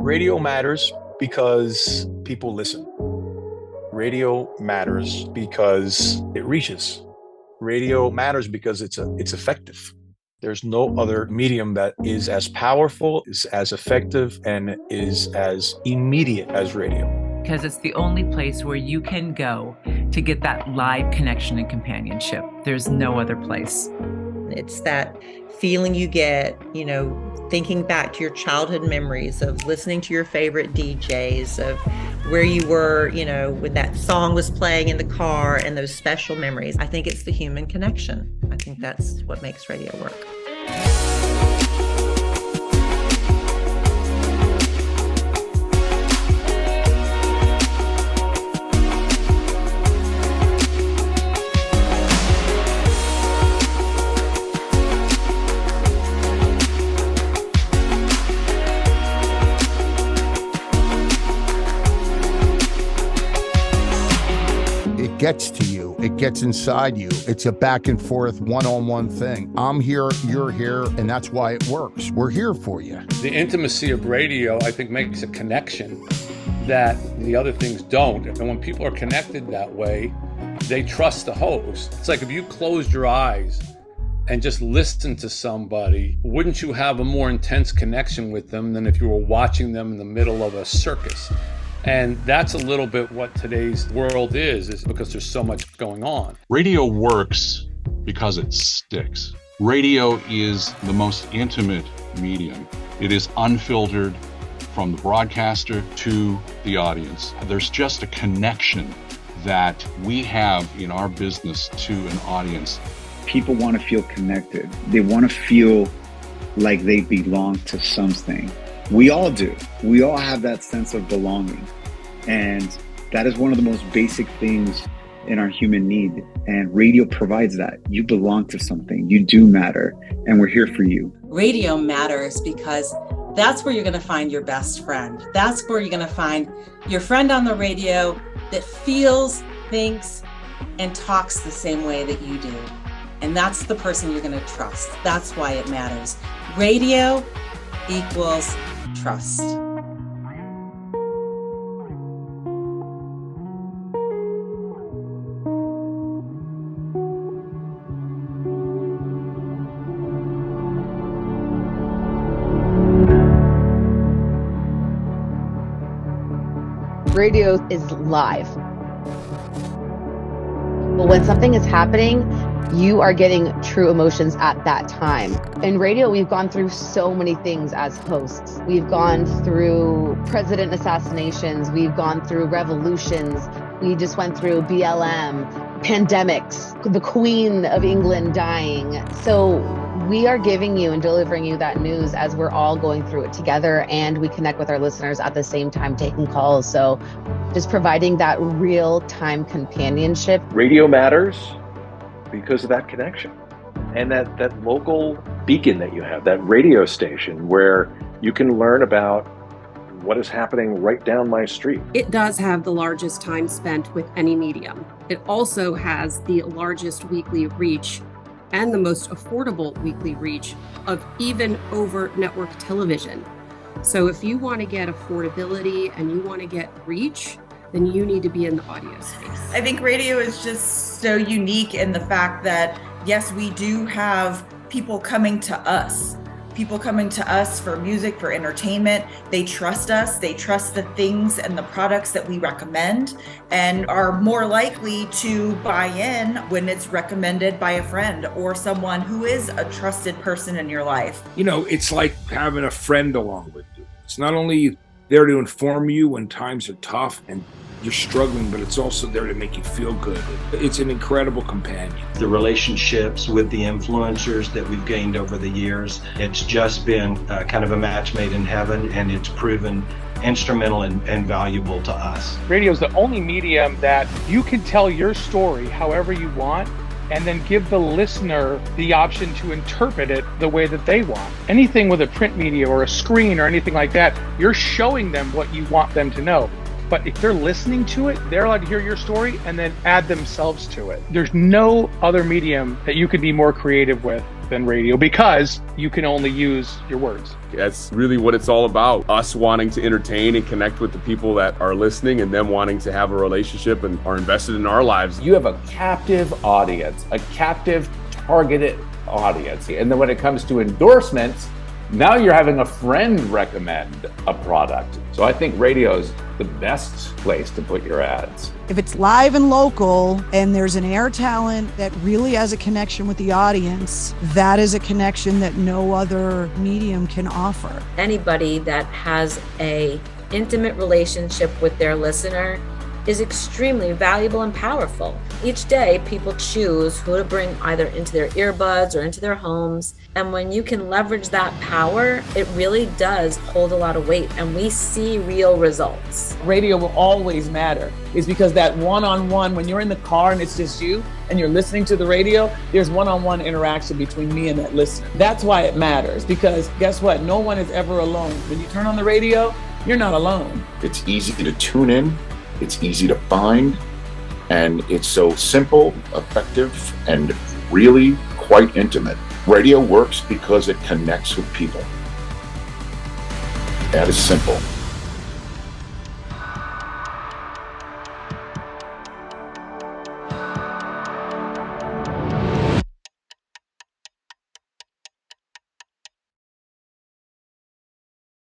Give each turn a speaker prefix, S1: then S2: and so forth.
S1: Radio matters because people listen. Radio matters because it reaches. Radio matters because it's effective. There's no other medium that is as powerful, is as effective, and is as immediate as radio.
S2: Because it's the only place where you can go to get that live connection and companionship. There's no other place.
S3: It's that feeling you get, thinking back to your childhood memories of listening to your favorite DJs, of where you were, when that song was playing in the car, and those special memories. I think it's the human connection. I think that's what makes radio work.
S4: Gets to you, it gets inside you. It's a back and forth one-on-one thing. I'm here, you're here, and that's why it works. We're here for you.
S5: The intimacy of radio, I think, makes a connection that the other things don't. And when people are connected that way, they trust the host. It's like if you closed your eyes and just listened to somebody, wouldn't you have a more intense connection with them than if you were watching them in the middle of a circus? And that's a little bit what today's world is because there's so much going on.
S6: Radio works because it sticks. Radio is the most intimate medium. It is unfiltered from the broadcaster to the audience. There's just a connection that we have in our business to an audience.
S7: People want to feel connected. They want to feel like they belong to something. We all do. We all have that sense of belonging. And that is one of the most basic things in our human need. And radio provides that. You belong to something. You do matter. And we're here for you.
S8: Radio matters because that's where you're going to find your best friend. That's where you're going to find your friend on the radio that feels, thinks, and talks the same way that you do. And that's the person you're going to trust. That's why it matters. Radio equals trust.
S9: Radio is live. But when something is happening, you are getting true emotions at that time. In radio, we've gone through so many things as hosts. We've gone through president assassinations. We've gone through revolutions. We just went through BLM, pandemics, the Queen of England dying. So we are giving you and delivering you that news as we're all going through it together, and we connect with our listeners at the same time, taking calls. So just providing that real-time companionship.
S10: Radio matters because of that connection and that local beacon that you have, that radio station where you can learn about what is happening right down my street.
S11: It does have the largest time spent with any medium. It also has the largest weekly reach and the most affordable weekly reach of even over network television. So if you want to get affordability and you want to get reach, then you need to be in the audio space.
S12: I think radio is just so unique in the fact that, yes, we do have people coming to us for music, for entertainment. They trust us. They trust the things and the products that we recommend and are more likely to buy in when it's recommended by a friend or someone who is a trusted person in your life.
S13: It's like having a friend along with you. It's not only there to inform you when times are tough and you're struggling, but it's also there to make you feel good. It's an incredible companion.
S14: The relationships with the influencers that we've gained over the years, it's just been kind of a match made in heaven, and it's proven instrumental and valuable to us.
S15: Radio is the only medium that you can tell your story however you want, and then give the listener the option to interpret it the way that they want. Anything with a print media or a screen or anything like that, you're showing them what you want them to know. But if they're listening to it, they're allowed to hear your story and then add themselves to it. There's no other medium that you could be more creative with than radio because you can only use your words.
S16: That's really what it's all about. Us wanting to entertain and connect with the people that are listening, and them wanting to have a relationship and are invested in our lives.
S17: You have a captive audience, a captive targeted audience. And then when it comes to endorsements, now you're having a friend recommend a product. So I think radio is the best place to put your ads.
S18: If it's live and local and there's an air talent that really has a connection with the audience, that is a connection that no other medium can offer.
S19: Anybody that has a intimate relationship with their listener is extremely valuable and powerful. Each day, people choose who to bring either into their earbuds or into their homes. And when you can leverage that power, it really does hold a lot of weight, and we see real results.
S20: Radio will always matter. It's because that one-on-one, when you're in the car and it's just you and you're listening to the radio, there's one-on-one interaction between me and that listener. That's why it matters, because guess what? No one is ever alone. When you turn on the radio, you're not alone.
S21: It's easy to tune in. It's easy to find, and it's so simple, effective, and really quite intimate. Radio works because it connects with people. That is simple.